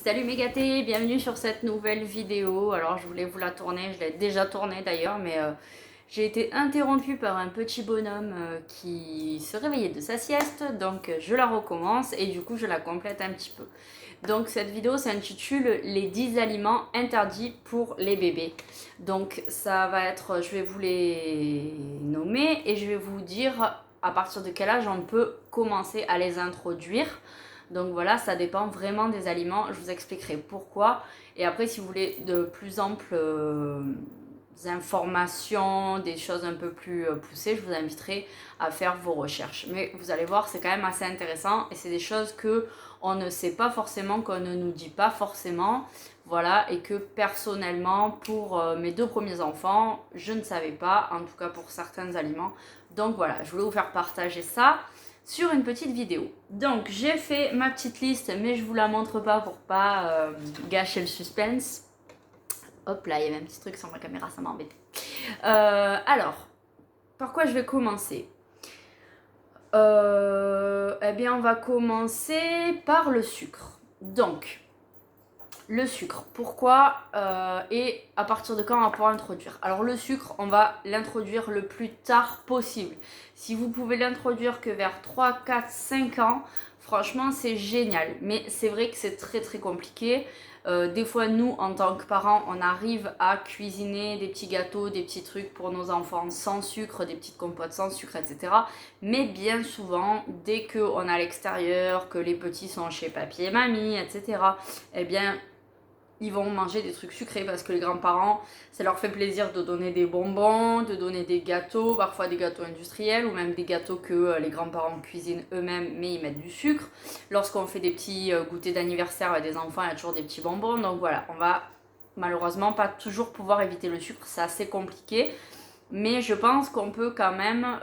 Salut mes gâtés, bienvenue sur cette nouvelle vidéo. Alors je voulais vous la tourner, je l'ai déjà tournée d'ailleurs, mais j'ai été interrompue par un petit bonhomme qui se réveillait de sa sieste, donc je la recommence et du coup je la complète un petit peu. Donc cette vidéo s'intitule les 10 aliments interdits pour les bébés. Donc ça va être, je vais vous les nommer et je vais vous dire à partir de quel âge on peut commencer à les introduire. Donc voilà, ça dépend vraiment des aliments, je vous expliquerai pourquoi. Et après, si vous voulez de plus amples informations, des choses un peu plus poussées, je vous inviterai à faire vos recherches. Mais vous allez voir, c'est quand même assez intéressant et c'est des choses que on ne sait pas forcément, qu'on ne nous dit pas forcément. Voilà, et que personnellement, pour mes deux premiers enfants, je ne savais pas, en tout cas pour certains aliments. Donc voilà, je voulais vous faire partager ça sur une petite vidéo. Donc j'ai fait ma petite liste, mais je vous la montre pas pour pas gâcher le suspense. Hop là, il y avait un petit truc sur ma caméra, ça m'a embêté. Alors, par quoi je vais commencer? Eh bien, on va commencer par le sucre. Donc, le sucre, pourquoi et à partir de quand on va pouvoir l'introduire? Alors le sucre, on va l'introduire le plus tard possible. Si vous pouvez l'introduire que vers 3, 4, 5 ans, franchement c'est génial. Mais c'est vrai que c'est très très compliqué. Des fois nous, en tant que parents, on arrive à cuisiner des petits gâteaux, des petits trucs pour nos enfants sans sucre, des petites compotes sans sucre, etc. Mais bien souvent, dès qu'on est à l'extérieur, que les petits sont chez papy et mamie, etc., eh bien ils vont manger des trucs sucrés parce que les grands-parents, ça leur fait plaisir de donner des bonbons, de donner des gâteaux, parfois des gâteaux industriels ou même des gâteaux que les grands-parents cuisinent eux-mêmes mais ils mettent du sucre. Lorsqu'on fait des petits goûters d'anniversaire à des enfants, il y a toujours des petits bonbons. Donc voilà, on va malheureusement pas toujours pouvoir éviter le sucre, c'est assez compliqué. Mais je pense qu'on peut quand même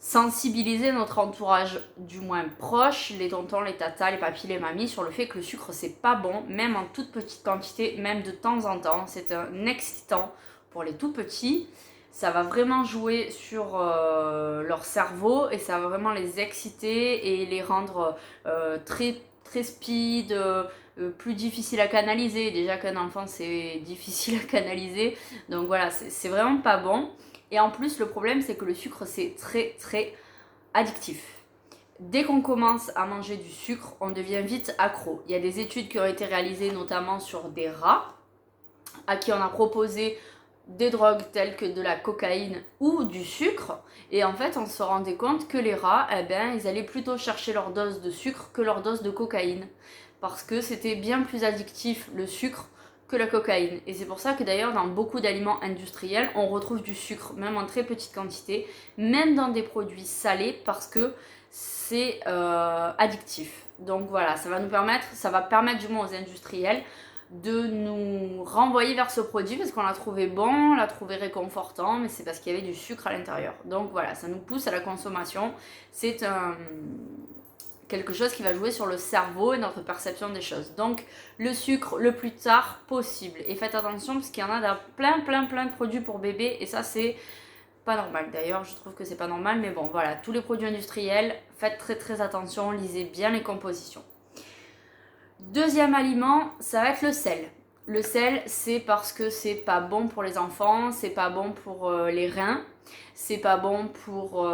sensibiliser notre entourage du moins proche, les tontons, les tatas, les papis, les mamies, sur le fait que le sucre c'est pas bon, même en toute petite quantité, même de temps en temps. C'est un excitant pour les tout petits. Ça va vraiment jouer sur leur cerveau et ça va vraiment les exciter et les rendre très très speed, plus difficile à canaliser. Déjà qu'un enfant c'est difficile à canaliser, donc voilà, c'est vraiment pas bon. Et en plus, le problème, c'est que le sucre, c'est très, très addictif. Dès qu'on commence à manger du sucre, on devient vite accro. Il y a des études qui ont été réalisées notamment sur des rats à qui on a proposé des drogues telles que de la cocaïne ou du sucre. Et en fait, on se rendait compte que les rats, eh ben, ils allaient plutôt chercher leur dose de sucre que leur dose de cocaïne. Parce que c'était bien plus addictif le sucre que la cocaïne. Et c'est pour ça que d'ailleurs dans beaucoup d'aliments industriels, on retrouve du sucre, même en très petite quantité, même dans des produits salés, parce que c'est addictif. Donc voilà, ça va permettre du moins aux industriels de nous renvoyer vers ce produit parce qu'on l'a trouvé bon, on l'a trouvé réconfortant, mais c'est parce qu'il y avait du sucre à l'intérieur. Donc voilà, ça nous pousse à la consommation. C'est quelque chose qui va jouer sur le cerveau et notre perception des choses. Donc le sucre le plus tard possible. Et faites attention parce qu'il y en a dans plein de produits pour bébés et ça c'est pas normal. D'ailleurs je trouve que c'est pas normal, mais bon voilà, tous les produits industriels, faites très très attention, lisez bien les compositions. Deuxième aliment, ça va être le sel. Le sel, c'est parce que c'est pas bon pour les enfants, c'est pas bon pour les reins, c'est pas bon pour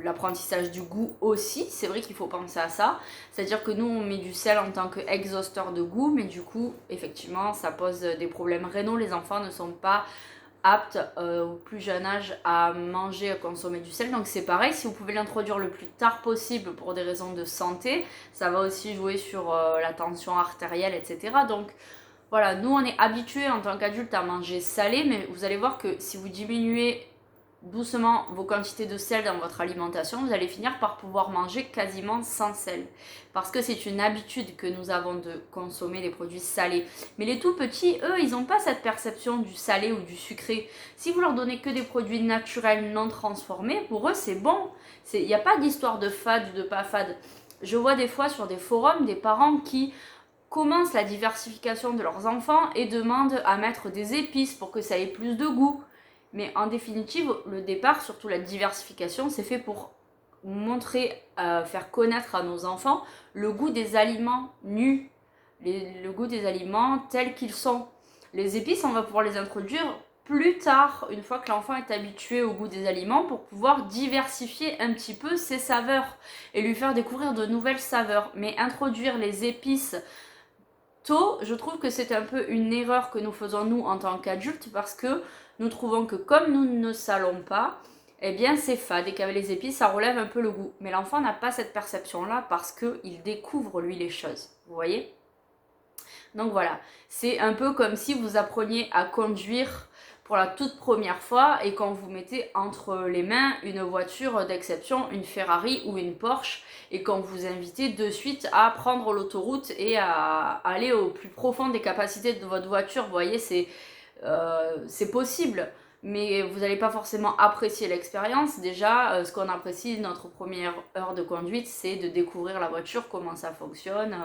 l'apprentissage du goût aussi. C'est vrai qu'il faut penser à ça. C'est-à-dire que nous, on met du sel en tant qu'exhausteur de goût, mais du coup, effectivement, ça pose des problèmes rénaux. Les enfants ne sont pas aptes au plus jeune âge à manger, à consommer du sel. Donc c'est pareil, si vous pouvez l'introduire le plus tard possible pour des raisons de santé, ça va aussi jouer sur la tension artérielle, etc. Donc voilà, nous on est habitués en tant qu'adultes à manger salé, mais vous allez voir que si vous diminuez doucement vos quantités de sel dans votre alimentation, vous allez finir par pouvoir manger quasiment sans sel. Parce que c'est une habitude que nous avons de consommer des produits salés. Mais les tout petits, eux, ils n'ont pas cette perception du salé ou du sucré. Si vous leur donnez que des produits naturels non transformés, pour eux, c'est bon. Il n'y a pas d'histoire de fade ou de pas fade. Je vois des fois sur des forums des parents qui commencent la diversification de leurs enfants et demandent à mettre des épices pour que ça ait plus de goût. Mais en définitive, le départ, surtout la diversification, c'est fait pour montrer, faire connaître à nos enfants le goût des aliments nus, le goût des aliments tels qu'ils sont. Les épices, on va pouvoir les introduire plus tard, une fois que l'enfant est habitué au goût des aliments, pour pouvoir diversifier un petit peu ses saveurs et lui faire découvrir de nouvelles saveurs. Mais introduire les épices tôt, je trouve que c'est un peu une erreur que nous faisons nous en tant qu'adultes, parce que nous trouvons que comme nous ne salons pas, eh bien c'est fade et qu'avec les épices ça relève un peu le goût. Mais l'enfant n'a pas cette perception là parce qu'il découvre lui les choses, vous voyez. Donc voilà, c'est un peu comme si vous appreniez à conduire pour la toute première fois et quand vous mettez entre les mains une voiture d'exception, une Ferrari ou une Porsche, et quand vous invitez de suite à prendre l'autoroute et à aller au plus profond des capacités de votre voiture. Vous voyez, c'est possible, mais vous n'allez pas forcément apprécier l'expérience. Déjà, ce qu'on apprécie notre première heure de conduite, c'est de découvrir la voiture, comment ça fonctionne,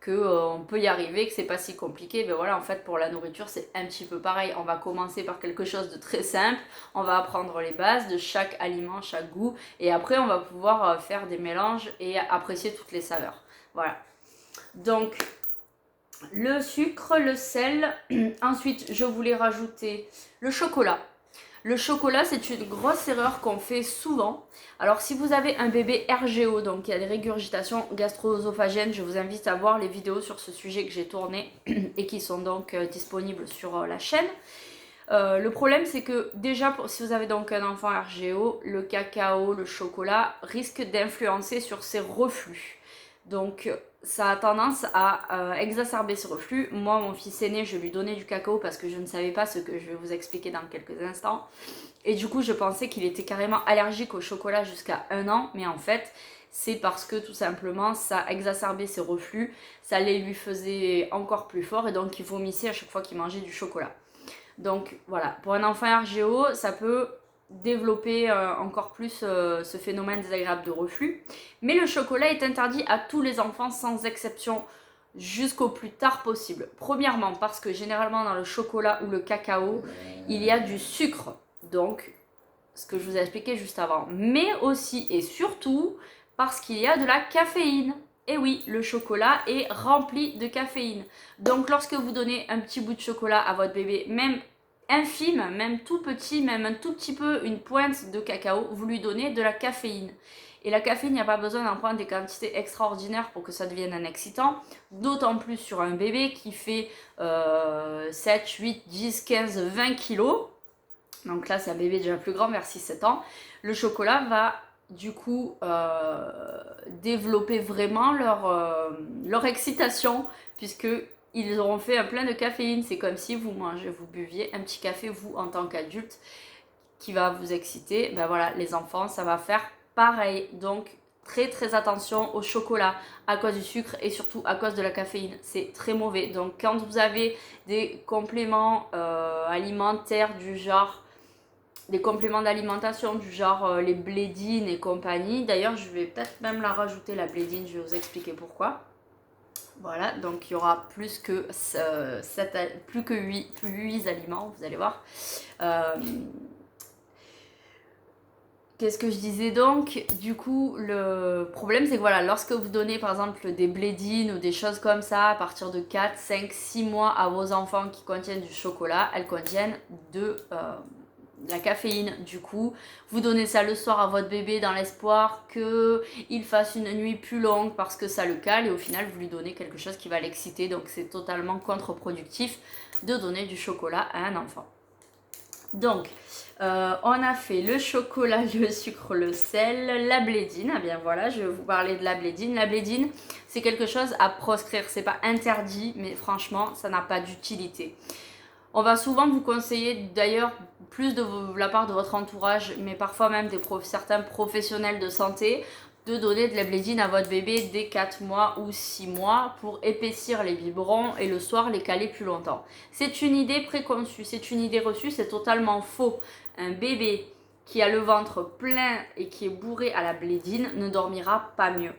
qu'on peut y arriver, que c'est pas si compliqué. Ben voilà, en fait, pour la nourriture, c'est un petit peu pareil. On va commencer par quelque chose de très simple, on va apprendre les bases de chaque aliment, chaque goût, et après, on va pouvoir faire des mélanges et apprécier toutes les saveurs. Voilà. Donc, le sucre, le sel. Ensuite, je voulais rajouter le chocolat. Le chocolat, c'est une grosse erreur qu'on fait souvent. Alors, si vous avez un bébé RGO, donc il y a des régurgitations gastro-œsophagiennes, je vous invite à voir les vidéos sur ce sujet que j'ai tourné et qui sont donc disponibles sur la chaîne. Le problème, c'est que déjà, si vous avez donc un enfant RGO, le cacao, le chocolat risquent d'influencer sur ses reflux. Donc, ça a tendance à exacerber ce reflux. Moi, mon fils aîné, je lui donnais du cacao parce que je ne savais pas ce que je vais vous expliquer dans quelques instants. Et du coup, je pensais qu'il était carrément allergique au chocolat jusqu'à 1 an. Mais en fait, c'est parce que tout simplement, ça exacerbait ses reflux. Ça les lui faisait encore plus fort et donc il vomissait à chaque fois qu'il mangeait du chocolat. Donc voilà, pour un enfant RGO, ça peut développer encore plus ce phénomène désagréable de reflux. Mais le chocolat est interdit à tous les enfants sans exception jusqu'au plus tard possible. Premièrement parce que généralement dans le chocolat ou le cacao, il y a du sucre. Donc ce que je vous ai expliqué juste avant. Mais aussi et surtout parce qu'il y a de la caféine. Et oui, le chocolat est rempli de caféine. Donc lorsque vous donnez un petit bout de chocolat à votre bébé, même infime, même tout petit, même un tout petit peu, une pointe de cacao, vous lui donnez de la caféine. Et la caféine, il n'y a pas besoin d'en prendre des quantités extraordinaires pour que ça devienne un excitant, d'autant plus sur un bébé qui fait 7, 8, 10, 15, 20 kilos. Donc là, c'est un bébé déjà plus grand, vers 6-7 ans. Le chocolat va du coup développer vraiment leur excitation, puisque ils auront fait un plein de caféine. C'est comme si vous buviez un petit café, vous, en tant qu'adulte, qui va vous exciter. Ben voilà, les enfants, ça va faire pareil. Donc, très très attention au chocolat à cause du sucre et surtout à cause de la caféine. C'est très mauvais. Donc, quand vous avez des compléments alimentaires du genre des compléments d'alimentation du genre les blédines et compagnie. D'ailleurs, je vais peut-être même la rajouter, la blédine, je vais vous expliquer pourquoi. Voilà, donc il y aura plus que 8 aliments, vous allez voir. Qu'est-ce que je disais donc? Du coup, le problème, c'est que voilà, lorsque vous donnez par exemple des blédines ou des choses comme ça à partir de 4, 5, 6 mois à vos enfants qui contiennent du chocolat, elles contiennent de la caféine. Du coup, vous donnez ça le soir à votre bébé dans l'espoir qu'il fasse une nuit plus longue parce que ça le cale et au final, vous lui donnez quelque chose qui va l'exciter. Donc, c'est totalement contre-productif de donner du chocolat à un enfant. Donc, on a fait le chocolat, le sucre, le sel, la blédine. Ah bien voilà, je vais vous parler de la blédine. La blédine, c'est quelque chose à proscrire. C'est pas interdit, mais franchement, ça n'a pas d'utilité. On va souvent vous conseiller, d'ailleurs, plus de la part de votre entourage, mais parfois même certains professionnels de santé, de donner de la blédine à votre bébé dès 4 mois ou 6 mois pour épaissir les biberons et le soir les caler plus longtemps. C'est une idée préconçue, c'est une idée reçue, c'est totalement faux. Un bébé qui a le ventre plein et qui est bourré à la blédine ne dormira pas mieux.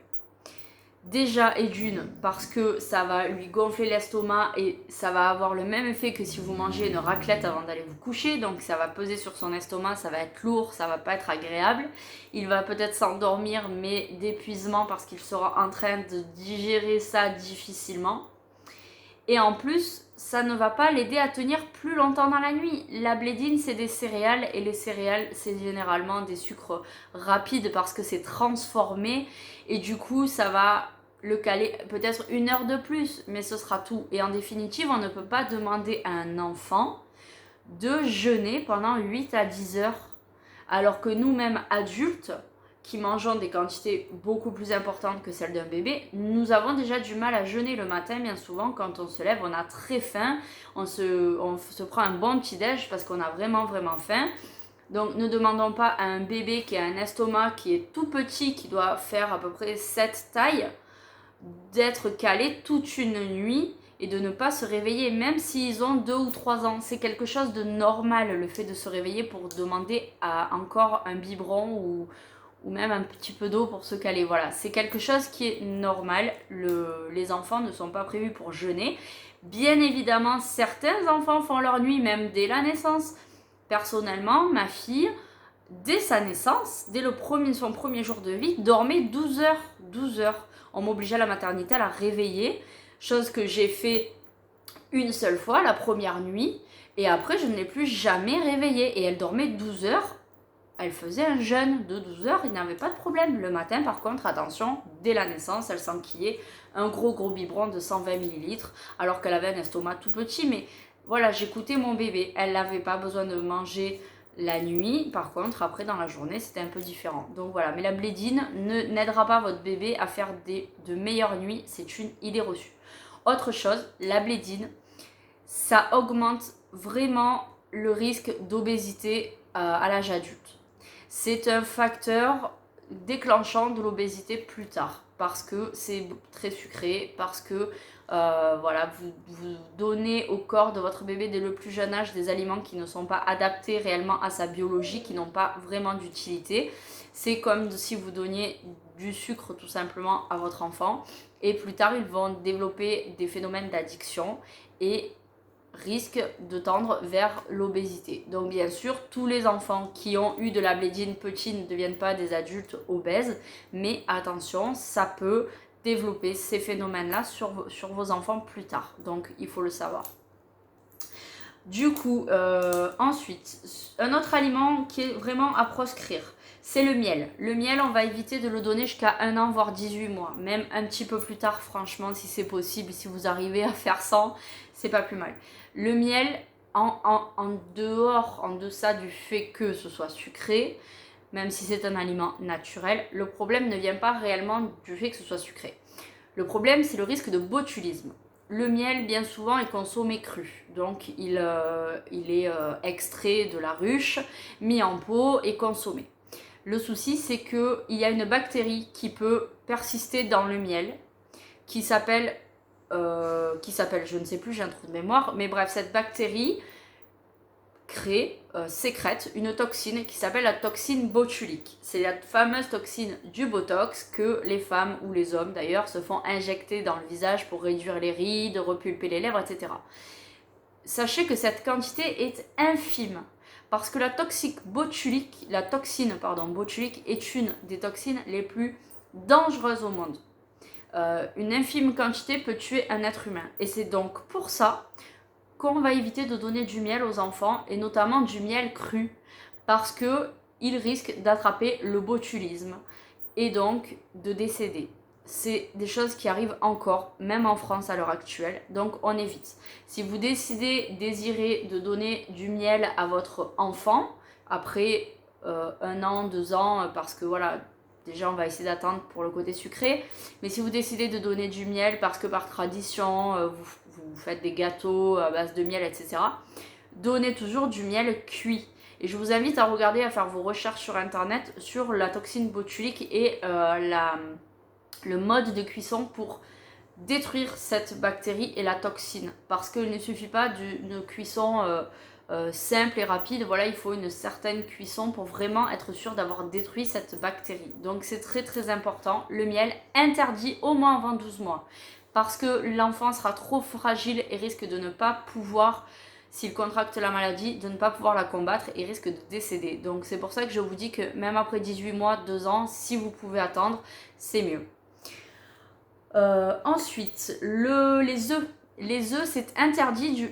Déjà et d'une parce que ça va lui gonfler l'estomac et ça va avoir le même effet que si vous mangez une raclette avant d'aller vous coucher, donc ça va peser sur son estomac, ça va être lourd, ça va pas être agréable. Il va peut-être s'endormir mais d'épuisement parce qu'il sera en train de digérer ça difficilement. Et en plus, ça ne va pas l'aider à tenir plus longtemps dans la nuit. La blédine, c'est des céréales et les céréales, c'est généralement des sucres rapides parce que c'est transformé et du coup, ça va le caler peut-être 1 heure de plus, mais ce sera tout. Et en définitive, on ne peut pas demander à un enfant de jeûner pendant 8 à 10 heures alors que nous-mêmes adultes, qui mangeons des quantités beaucoup plus importantes que celles d'un bébé, nous avons déjà du mal à jeûner le matin. Bien souvent, quand on se lève, on a très faim, on se prend un bon petit-déj parce qu'on a vraiment faim. Donc ne demandons pas à un bébé qui a un estomac qui est tout petit, qui doit faire à peu près cette taille, d'être calé toute une nuit et de ne pas se réveiller, même s'ils ont 2 ou 3 ans. C'est quelque chose de normal, le fait de se réveiller pour demander à encore un biberon ou même un petit peu d'eau pour se caler. Voilà, c'est quelque chose qui est normal. Les enfants ne sont pas prévus pour jeûner. Bien évidemment, certains enfants font leur nuit même dès la naissance. Personnellement, ma fille, dès sa naissance, dès son premier jour de vie, dormait 12 heures. 12 heures. On m'obligeait à la maternité à la réveiller, chose que j'ai fait une seule fois, la première nuit, et après je ne l'ai plus jamais réveillée. Et elle dormait 12 heures. Elle faisait un jeûne de 12 heures, il n'y avait pas de problème. Le matin, par contre, attention, dès la naissance, elle s'enquillait un gros biberon de 120 millilitres, alors qu'elle avait un estomac tout petit. Mais voilà, j'écoutais mon bébé. Elle n'avait pas besoin de manger la nuit. Par contre, après, dans la journée, c'était un peu différent. Donc voilà, mais la blédine n'aidera pas votre bébé à faire de meilleures nuits. C'est une idée reçue. Autre chose, la blédine, ça augmente vraiment le risque d'obésité à l'âge adulte. C'est un facteur déclenchant de l'obésité plus tard parce que c'est très sucré, parce que voilà, vous donnez au corps de votre bébé dès le plus jeune âge des aliments qui ne sont pas adaptés réellement à sa biologie, qui n'ont pas vraiment d'utilité. C'est comme si vous donniez du sucre tout simplement à votre enfant et plus tard ils vont développer des phénomènes d'addiction et risque de tendre vers l'obésité. Donc bien sûr, tous les enfants qui ont eu de la blédine petite ne deviennent pas des adultes obèses, mais attention, ça peut développer ces phénomènes-là sur vos enfants plus tard. Donc il faut le savoir. Du coup, ensuite, un autre aliment qui est vraiment à proscrire, c'est le miel. Le miel, on va éviter de le donner jusqu'à 1 an, voire 18 mois. Même un petit peu plus tard, franchement, si c'est possible, si vous arrivez à faire 100, c'est pas plus mal. Le miel, en dehors, en deçà du fait que ce soit sucré, même si c'est un aliment naturel, le problème ne vient pas réellement du fait que ce soit sucré. Le problème, c'est le risque de botulisme. Le miel, bien souvent, est consommé cru. Donc, il est extrait de la ruche, mis en pot et consommé. Le souci, c'est qu'il y a une bactérie qui peut persister dans le miel, qui s'appelle, je ne sais plus, j'ai un trou de mémoire, mais bref, cette bactérie sécrète une toxine qui s'appelle la toxine botulique. C'est la fameuse toxine du Botox que les femmes ou les hommes d'ailleurs se font injecter dans le visage pour réduire les rides, repulper les lèvres, etc. Sachez que cette quantité est infime parce que la toxine botulique est une des toxines les plus dangereuses au monde. Une infime quantité peut tuer un être humain et c'est donc pour ça qu'on va éviter de donner du miel aux enfants et notamment du miel cru parce qu'ils risquent d'attraper le botulisme et donc de décéder. C'est des choses qui arrivent encore, même en France à l'heure actuelle, donc on évite. Si vous désirez de donner du miel à votre enfant, après 1 an, 2 ans, parce que voilà, déjà on va essayer d'attendre pour le côté sucré, mais si vous décidez de donner du miel parce que par tradition, vous faites des gâteaux à base de miel, etc., donnez toujours du miel cuit. Et je vous invite à regarder, à faire vos recherches sur internet sur la toxine botulique et le mode de cuisson pour détruire cette bactérie et la toxine. Parce qu'il ne suffit pas d'une cuisson simple et rapide. Voilà, il faut une certaine cuisson pour vraiment être sûr d'avoir détruit cette bactérie. Donc c'est très très important. Le miel interdit au moins avant 12 mois parce que l'enfant sera trop fragile et risque de ne pas pouvoir, s'il contracte la maladie, de ne pas pouvoir la combattre et risque de décéder. Donc c'est pour ça que je vous dis que même après 18 mois, 2 ans, si vous pouvez attendre, c'est mieux. Ensuite, les œufs. Les œufs, c'est interdit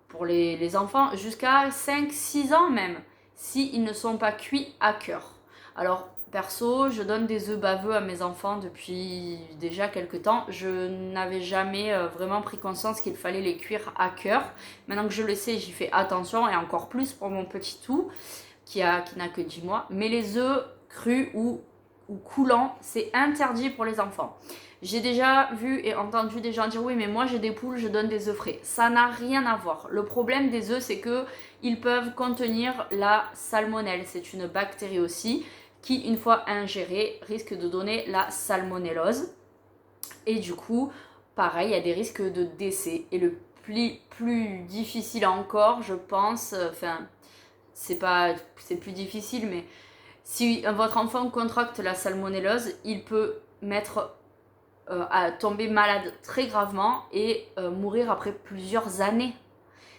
pour les enfants jusqu'à 5-6 ans même, s'ils ne sont pas cuits à cœur. Alors, perso, je donne des œufs baveux à mes enfants depuis déjà quelques temps. Je n'avais jamais vraiment pris conscience qu'il fallait les cuire à cœur. Maintenant que je le sais, j'y fais attention et encore plus pour mon petit tout qui n'a que 10 mois. Mais les œufs crus ou coulants, c'est interdit pour les enfants. J'ai déjà vu et entendu des gens dire oui mais moi j'ai des poules, je donne des œufs frais. Ça n'a rien à voir. Le problème des œufs c'est que ils peuvent contenir la salmonelle. C'est une bactérie aussi qui une fois ingérée risque de donner la salmonellose. Et du coup pareil il y a des risques de décès. Et le plus difficile encore je pense, c'est plus difficile mais si votre enfant contracte la salmonellose il peut à tomber malade très gravement et mourir après plusieurs années.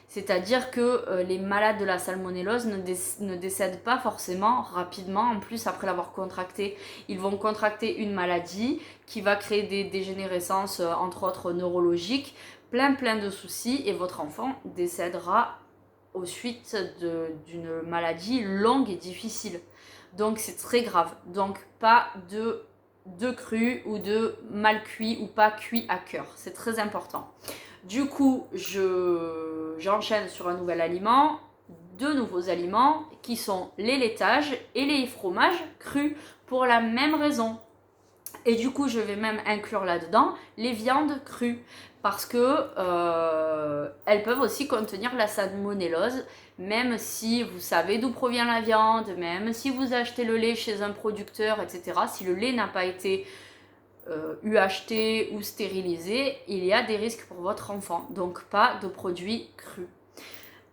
C'est-à-dire que les malades de la salmonellose ne décèdent pas forcément rapidement, en plus après l'avoir contracté. Ils vont contracter une maladie qui va créer des dégénérescences, entre autres neurologiques, plein de soucis, et votre enfant décédera aux suites d'une maladie longue et difficile. Donc c'est très grave. Donc pas de cru ou de mal cuit ou pas cuit à cœur. C'est très important. Du coup, j'enchaîne sur un nouvel aliment, deux nouveaux aliments qui sont les laitages et les fromages crus pour la même raison. Et du coup, je vais même inclure là-dedans les viandes crues parce que elles peuvent aussi contenir la salmonellose, même si vous savez d'où provient la viande, même si vous achetez le lait chez un producteur, etc. Si le lait n'a pas été UHT ou stérilisé, il y a des risques pour votre enfant. Donc pas de produits crus.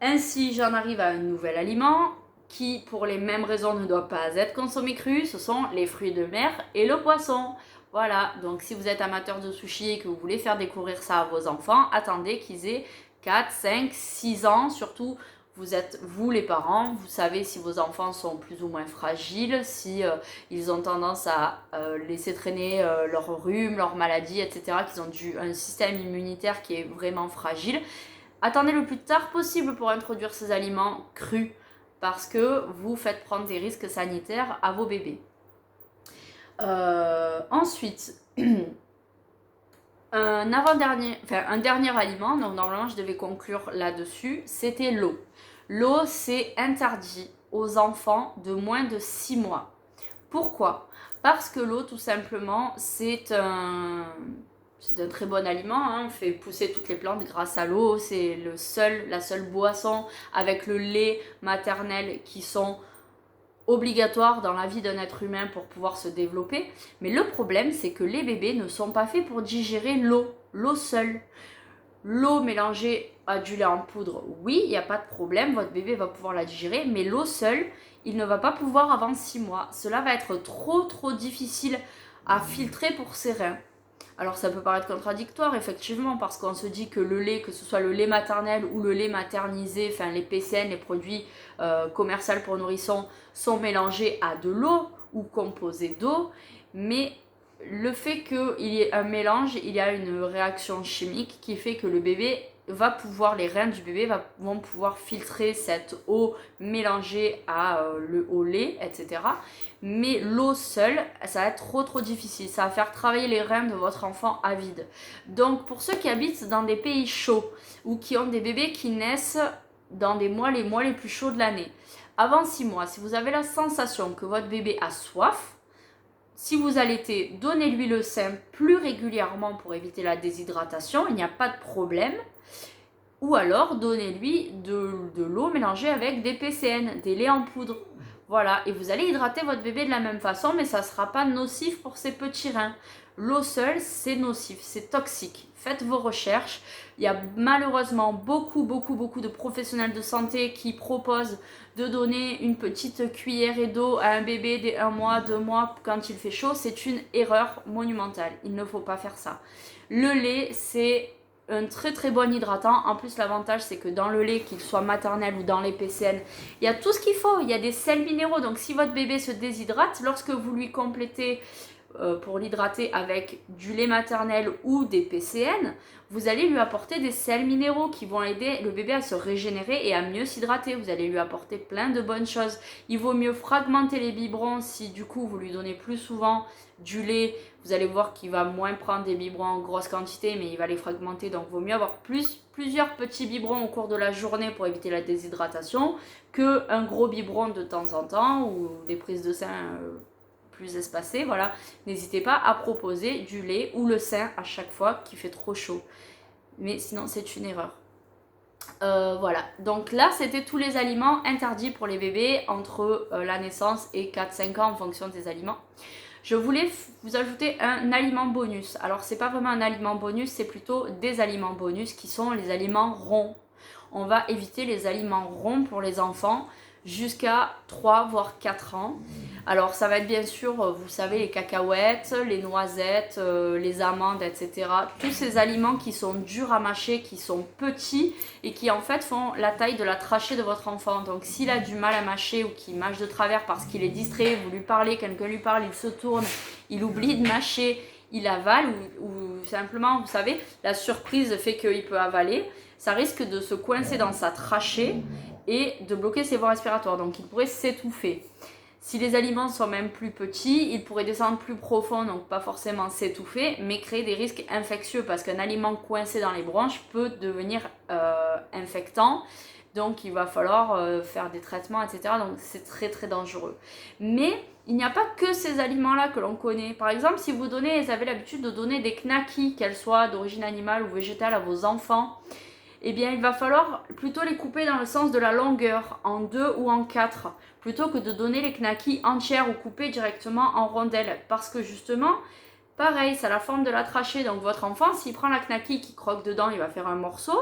Ainsi, j'en arrive à un nouvel aliment qui, pour les mêmes raisons, ne doit pas être consommé cru. Ce sont les fruits de mer et le poisson. Voilà, donc si vous êtes amateur de sushi et que vous voulez faire découvrir ça à vos enfants, attendez qu'ils aient 4, 5, 6 ans. Surtout, vous êtes, vous les parents, vous savez si vos enfants sont plus ou moins fragiles, si ils ont tendance à laisser traîner leur rhume, leur maladie, etc., qu'ils ont un système immunitaire qui est vraiment fragile. Attendez le plus tard possible pour introduire ces aliments crus parce que vous faites prendre des risques sanitaires à vos bébés. Ensuite, un dernier aliment, donc normalement je devais conclure là-dessus, c'était l'eau. L'eau, c'est interdit aux enfants de moins de 6 mois. Pourquoi ? Parce que l'eau, tout simplement, c'est un très bon aliment, hein. On fait pousser toutes les plantes grâce à l'eau. C'est la seule boisson avec le lait maternel qui sont obligatoires dans la vie d'un être humain pour pouvoir se développer. Mais le problème, c'est que les bébés ne sont pas faits pour digérer l'eau seule. L'eau mélangée à du lait en poudre, oui, il n'y a pas de problème, votre bébé va pouvoir la digérer, mais l'eau seule, il ne va pas pouvoir avant 6 mois. Cela va être trop difficile à filtrer pour ses reins. Alors ça peut paraître contradictoire effectivement parce qu'on se dit que le lait, que ce soit le lait maternel ou le lait maternisé, enfin les PCN, les produits commerciaux pour nourrissons, sont mélangés à de l'eau ou composés d'eau, mais le fait qu'il y ait un mélange, il y a une réaction chimique qui fait que le bébé va pouvoir, les reins du bébé vont pouvoir filtrer cette eau mélangée au lait, etc. Mais l'eau seule, ça va être trop difficile. Ça va faire travailler les reins de votre enfant à vide. Donc pour ceux qui habitent dans des pays chauds ou qui ont des bébés qui naissent dans les mois les plus chauds de l'année, avant 6 mois, si vous avez la sensation que votre bébé a soif, si vous allaitez, donnez-lui le sein plus régulièrement pour éviter la déshydratation, il n'y a pas de problème. Ou alors, donnez-lui de l'eau mélangée avec des PCN, des laits en poudre. Voilà, et vous allez hydrater votre bébé de la même façon, mais ça ne sera pas nocif pour ses petits reins. L'eau seule, c'est nocif, c'est toxique. Faites vos recherches. Il y a malheureusement beaucoup de professionnels de santé qui proposent de donner une petite cuillerée d'eau à un bébé dès 1 mois, 2 mois quand il fait chaud. C'est une erreur monumentale. Il ne faut pas faire ça. Le lait, c'est un très bon hydratant. En plus, l'avantage, c'est que dans le lait, qu'il soit maternel ou dans les PCN, il y a tout ce qu'il faut. Il y a des sels minéraux. Donc, si votre bébé se déshydrate, lorsque vous lui complétez pour l'hydrater avec du lait maternel ou des PCN, vous allez lui apporter des sels minéraux qui vont aider le bébé à se régénérer et à mieux s'hydrater. Vous allez lui apporter plein de bonnes choses. Il vaut mieux fragmenter les biberons si du coup vous lui donnez plus souvent du lait. Vous allez voir qu'il va moins prendre des biberons en grosse quantité, mais il va les fragmenter. Donc il vaut mieux avoir plusieurs petits biberons au cours de la journée pour éviter la déshydratation qu'un gros biberon de temps en temps ou des prises de sein plus espacées. Voilà, n'hésitez pas à proposer du lait ou le sein à chaque fois qu'il fait trop chaud. Mais sinon, c'est une erreur. Voilà, donc là, c'était tous les aliments interdits pour les bébés entre la naissance et 4-5 ans en fonction des aliments. Je voulais vous ajouter un aliment bonus. Alors, c'est pas vraiment un aliment bonus, c'est plutôt des aliments bonus qui sont les aliments ronds. On va éviter les aliments ronds pour les enfants jusqu'à 3 voire 4 ans. Alors ça va être bien sûr, vous savez, les cacahuètes, les noisettes, les amandes, etc. Tous ces aliments qui sont durs à mâcher, qui sont petits et qui en fait font la taille de la trachée de votre enfant. Donc s'il a du mal à mâcher ou qu'il mâche de travers parce qu'il est distrait, vous lui parlez, quelqu'un lui parle, il se tourne, il oublie de mâcher, il avale ou simplement, vous savez, la surprise fait qu'il peut avaler, ça risque de se coincer dans sa trachée et de bloquer ses voies respiratoires. Donc il pourrait s'étouffer. Si les aliments sont même plus petits, ils pourraient descendre plus profond, donc pas forcément s'étouffer, mais créer des risques infectieux parce qu'un aliment coincé dans les bronches peut devenir infectant. Donc il va falloir faire des traitements, etc. Donc c'est très dangereux. Mais il n'y a pas que ces aliments-là que l'on connaît. Par exemple, si vous avez l'habitude de donner des knackis, qu'elles soient d'origine animale ou végétale, à vos enfants, eh bien il va falloir plutôt les couper dans le sens de la longueur, en 2 ou en 4, plutôt que de donner les knackis entières ou coupés directement en rondelles. Parce que justement, pareil, c'est la forme de la trachée. Donc votre enfant, s'il prend la knacki qui croque dedans, il va faire un morceau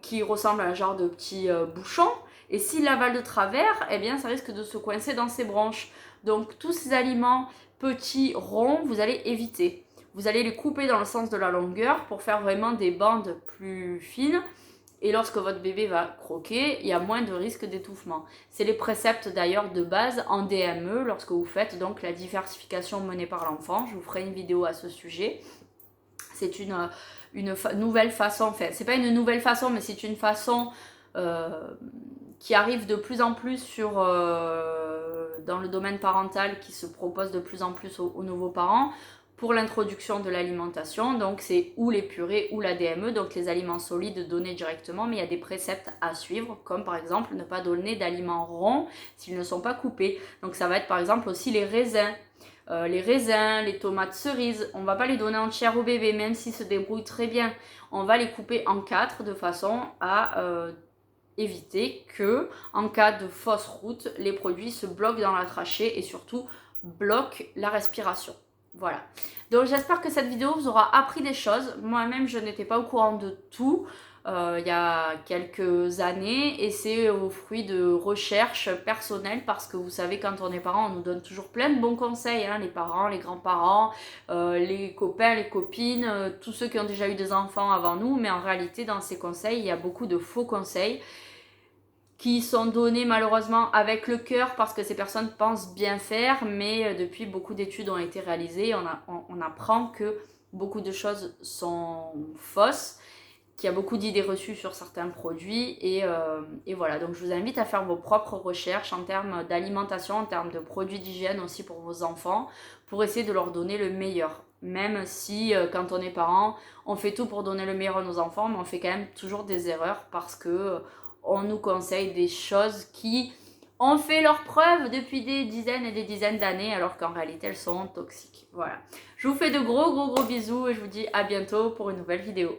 qui ressemble à un genre de petit bouchon. Et s'il l'avale de travers, eh bien ça risque de se coincer dans ses bronches. Donc tous ces aliments petits, ronds, vous allez éviter. Vous allez les couper dans le sens de la longueur pour faire vraiment des bandes plus fines. Et lorsque votre bébé va croquer, il y a moins de risque d'étouffement. C'est les préceptes d'ailleurs de base en DME lorsque vous faites donc la diversification menée par l'enfant. Je vous ferai une vidéo à ce sujet. C'est une nouvelle façon, enfin c'est pas une nouvelle façon, mais c'est une façon qui arrive de plus en plus dans le domaine parental, qui se propose de plus en plus aux nouveaux parents pour l'introduction de l'alimentation. Donc c'est ou les purées ou la DME, donc les aliments solides donnés directement, mais il y a des préceptes à suivre, comme par exemple ne pas donner d'aliments ronds s'ils ne sont pas coupés. Donc ça va être par exemple aussi les raisins, les tomates cerises. On ne va pas les donner entières au bébé, même s'ils se débrouillent très bien. On va les couper en 4 de façon à éviter que, en cas de fausse route, les produits se bloquent dans la trachée et surtout bloquent la respiration. Voilà, donc j'espère que cette vidéo vous aura appris des choses. Moi-même, je n'étais pas au courant de tout il y a quelques années et c'est au fruit de recherches personnelles parce que vous savez, quand on est parent, on nous donne toujours plein de bons conseils, hein, les parents, les grands-parents, les copains, les copines, tous ceux qui ont déjà eu des enfants avant nous, mais en réalité, dans ces conseils, il y a beaucoup de faux conseils qui sont donnés malheureusement avec le cœur parce que ces personnes pensent bien faire, mais depuis beaucoup d'études ont été réalisées, on apprend que beaucoup de choses sont fausses, qu'il y a beaucoup d'idées reçues sur certains produits et voilà. Donc je vous invite à faire vos propres recherches en termes d'alimentation, en termes de produits d'hygiène aussi pour vos enfants, pour essayer de leur donner le meilleur. Même si quand on est parent, on fait tout pour donner le meilleur à nos enfants, mais on fait quand même toujours des erreurs parce que on nous conseille des choses qui ont fait leurs preuves depuis des dizaines et des dizaines d'années, alors qu'en réalité elles sont toxiques. Voilà. Je vous fais de gros bisous et je vous dis à bientôt pour une nouvelle vidéo.